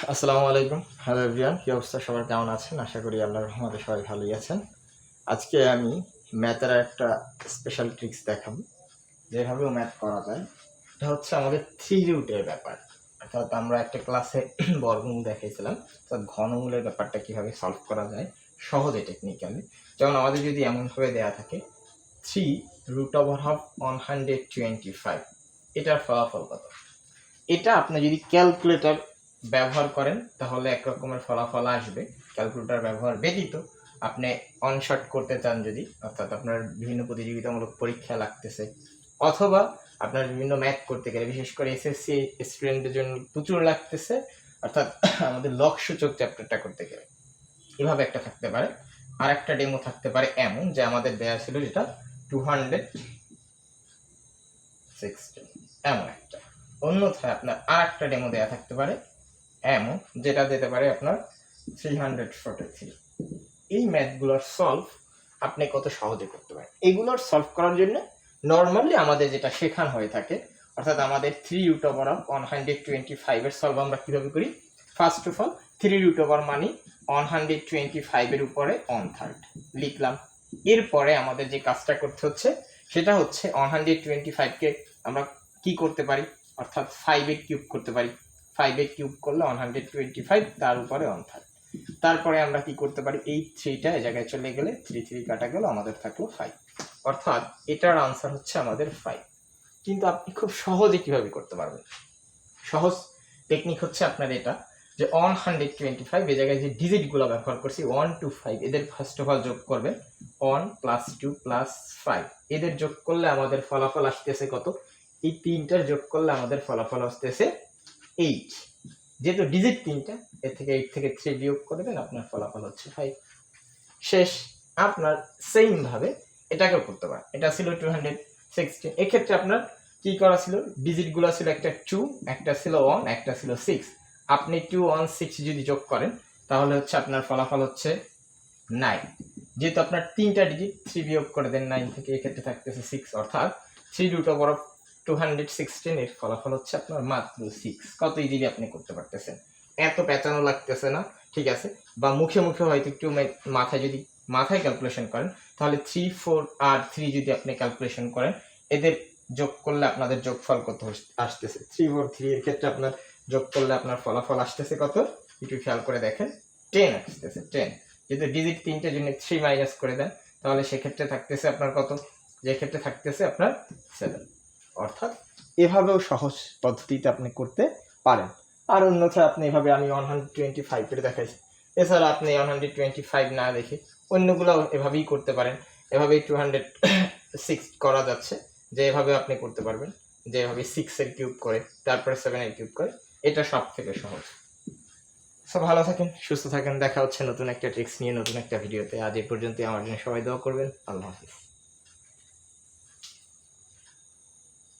আসসালামু আলাইকুম। Hello everyone, কী অবস্থা? সবার কেমন আছেন? আশা করি আল্লাহর রহমতে সবাই ভালোই আছেন। আজকে আমি ম্যাথের একটা স্পেশাল ট্রিক্স দেখাবো, যেভাবেও ম্যাথ করা যায়। এটা হচ্ছে আমাদের থ্রি রুটের ব্যাপার। অর্থাৎ আমরা একটা ক্লাসে বর্গমূল দেখিয়েছিলাম, অর্থাৎ ঘনমূলের ব্যাপারটা কীভাবে সলভ করা যায় সহজে টেকনিক্যালি। যেমন আমাদের যদি এমনভাবে দেওয়া থাকে 3√125, এটার ফলাফল কত? এটা আপনি যদি ক্যালকুলেটর ব্যবহার করেন তাহলে একরকমের ফলাফল আসবে। ক্যালকুলেটর ব্যবহার ব্যতীত আপনি অনশট করতে চান যদি, অর্থাৎ আপনার বিভিন্ন প্রতিযোগিতামূলক পরীক্ষা লাগতেছে, অথবা আপনার বিভিন্ন ম্যাথ করতে গেলে, বিশেষ করে এসএসসি স্টুডেন্টদের জন্য প্রচুর লাগতেছে, অর্থাৎ আমাদের লক্ষ্যসূচক চ্যাপ্টারটা করতে গেলে এভাবে একটা থাকতে পারে। আর একটা ডেমো থাকতে পারে এমন যে আমাদের দেয়া ছিল যেটা 260, এমন একটা। অন্যথায় আপনার আর একটা ডেমো দেওয়া থাকতে পারে এমন, যেটা দিতে পারে আপনার 343। এই ম্যাথগুলোর সলভ আপনি কত সহজে করতে পারেন, এগুলোর সলভ করার জন্য নর্মালি আমাদের যেটা শেখানো হয়ে থাকে, অর্থাৎ আমাদের 3√125 এর সলভ আমরা কিভাবে করি। ফার্স্ট অফ অল 3√ মানে 125 এর উপরে 1/3 লিখলাম। এরপরে আমাদের যে কাজটা করতে হচ্ছে সেটা হচ্ছে 125 কে আমরা কি করতে পারি, অর্থাৎ 5 এর কিউব করতে পারি। 5 এর কিউব করলে 125, তার উপরে 1/3। তারপরে আমরা কি করতে পারি, এই 3টা এই জায়গায় চলে গেলে 3 কাটা গেল, আমাদের থাকলো 5। অর্থাৎ এটার আনসার হচ্ছে আমাদের 5। কিন্তু আপনি খুব সহজে কিভাবে করতে পারবেন, সহজ টেকনিক হচ্ছে আপনার এটা যে 125 এই জায়গায় যে ডিজিটগুলো ব্যবহার করছি 1 to 5, এদের ফার্স্ট অফ অল যোগ করবেন। 1 + 2 + 5, এদের যোগ করলে আমাদের ফলাফল আসতেছে কত? এই তিনটার যোগ করলে আমাদের ফলাফল আসতেছে 8। যেহেতু ডিজিট তিনটা, এর থেকে 8 থেকে 3 বিয়োগ করে দেন, আপনার ফলাফল হচ্ছে 5। শেষ। আপনার সেম ভাবে এটাকেও করতে পারেন। এটা ছিল 260। এক্ষেত্রে আপনার কি করা ছিল, ডিজিটগুলো ছিল একটা 2, একটা ছিল 1, একটা ছিল 6। আপনি 2, 1, 6 যদি যোগ করেন তাহলে হচ্ছে আপনার ফলাফল হচ্ছে 9। যেহেতু আপনার তিনটা ডিজিট, 3 বিয়োগ করে দেন 9 থেকে, এক্ষেত্রে থাকতেছে 6। অর্থাৎ 3√216 এর ফলাফল হচ্ছে আপনার মাত্র 6। কত ইজিলি আপনি করতে পারতেছেন, এত পেঁচানো লাগতেছে না, ঠিক আছে? বা মুখে মুখে হয়তো একটু মাথায় ক্যালকুলেশন করেন, তাহলে 3, 4 আর 3 যদি আপনি ক্যালকুলেশন করেন, এদের যোগ করলে আপনাদের যোগফল কত আসতেছে। 3, 4, 3 এর ক্ষেত্রে আপনার যোগ করলে আপনার ফলাফল আসতেছে কত, একটু খেয়াল করে দেখেন, 10 আসতেছে। 10 যদি ডিজিট তিনটের জন্য 3 মাইনাস করে দেন তাহলে সেক্ষেত্রে থাকতেছে আপনার কত, যে ক্ষেত্রে থাকতেছে আপনার 7। অর্থাৎ এভাবেও সহজ পদ্ধতিতে আপনি করতে পারেন। আর অন্যথায় আপনি এভাবে, আমি 125 এর দেখাইছি, এছাড়া আপনি 125 না দেখে অন্যগুলো এভাবেই করতে পারেন। এভাবেই 206 করা যাচ্ছে, যে এভাবে আপনি করতে পারবেন, যে এভাবে 6 এর কিউব করে তারপরে 7 এর কিউব করে, এটা সব থেকে সহজ। সব ভালো থাকেন, সুস্থ থাকেন, দেখা হচ্ছে নতুন একটা ট্রিক্স নিয়ে নতুন একটা ভিডিওতে। আজ এই পর্যন্তই, আমার জন্য সবাই দোয়া করবেন। আল্লাহ হাফিজ।